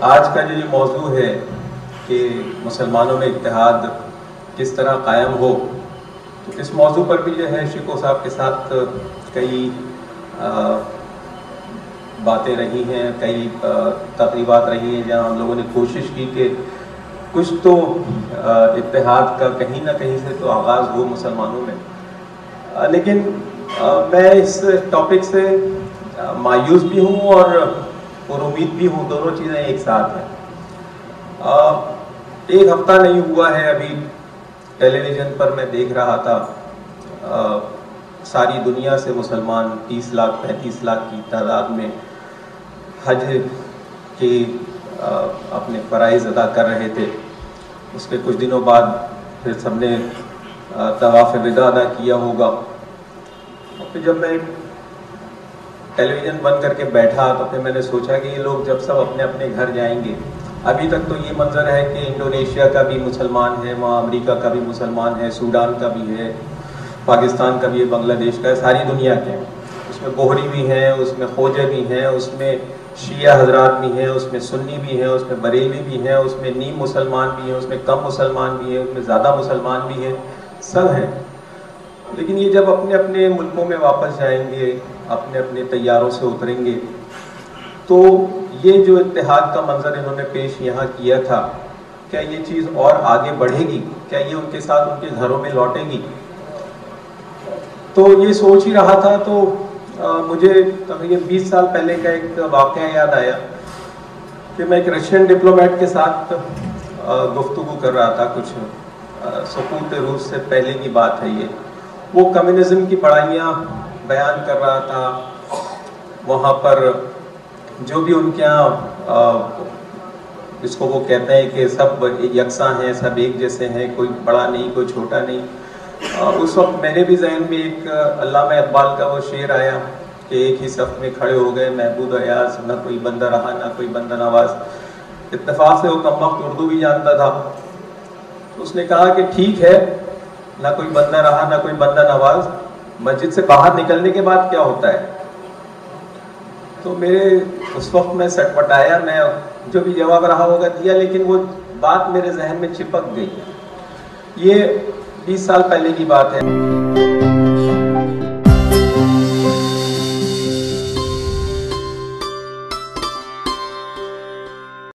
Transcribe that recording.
आज का जो ये मौजू है कि मुसलमानों में इत्तेहाद किस तरह कायम हो, तो इस मौजू पर भी जो है शिको साहब के साथ कई बातें रही हैं, कई तकरीबात रही हैं जहाँ हम लोगों ने कोशिश की कि कुछ तो इत्तेहाद का कहीं ना कहीं से तो आगाज़ हो मुसलमानों में। लेकिन मैं इस टॉपिक से मायूस भी हूँ और उम्मीद भी हूँ, दोनों चीज़ें एक साथ हैं। एक हफ्ता नहीं हुआ है अभी टेलीविज़न पर मैं देख रहा था सारी दुनिया से मुसलमान 30 लाख 35 लाख की तादाद में हज के अपने फ़राइज़ अदा कर रहे थे। उसके कुछ दिनों बाद फिर सबने तवाफ़ विदा अदा किया होगा। फिर जब मैं टेलीविज़न बंद करके बैठा तो फिर मैंने सोचा कि ये लोग जब सब अपने अपने घर जाएंगे, अभी तक तो ये मंजर है कि इंडोनेशिया का भी मुसलमान है, वहाँ अमेरिका का भी मुसलमान है, सूडान का भी है, पाकिस्तान का भी है, बांग्लादेश का है, सारी दुनिया के हैं। उसमें बोहरी भी हैं, उसमें खोजे भी हैं, उसमें शिया हजरात भी हैं, उसमें सुन्नी भी हैं, उसमें बरेली भी हैं, उसमें नीम मुसलमान भी हैं, उसमें कम मुसलमान भी हैं, उसमें ज़्यादा मुसलमान भी हैं, सब हैं। लेकिन ये जब अपने अपने मुल्कों में वापस जाएंगे, अपने अपने तैयारों से उतरेंगे, तो ये जो इत्तेहाद का मंजर इन्होंने पेश यहाँ किया था, क्या ये चीज़ और आगे बढ़ेगी? क्या ये उनके साथ उनके घरों में लौटेगी? तो ये सोच ही रहा था तो मुझे तकरीबन 20 साल पहले का एक वाक़या याद आया कि मैं एक रशियन डिप्लोमेट के साथ गुफ्तगू कर रहा था, कुछ सुकूत रूस से पहले की बात है ये। वो कम्युनिज़्म की पढ़ाइयाँ बयान कर रहा था। वहाँ पर जो भी उनके यहाँ जिसको वो कहते हैं कि सब यकसा हैं, सब एक जैसे हैं, कोई बड़ा नहीं कोई छोटा नहीं। उस वक्त मेरे भी जहन में एक अल्लामा इकबाल का वो शेर आया कि एक ही सफ़ में खड़े हो गए महबूद अयाज, ना कोई बंदा रहा ना कोई बंदा नवाज। इत्तेफाक से वो कमबख्त उर्दू भी जानता था। तो उसने कहा कि ठीक है, ना कोई बंदा रहा ना कोई बंदा नवाज, मस्जिद से बाहर निकलने के बाद क्या होता है? तो मेरे उस वक्त मैं सटपटाया, मैं जो भी जवाब रहा होगा दिया, लेकिन वो बात मेरे जहन में चिपक गई। ये 20 साल पहले की बात है।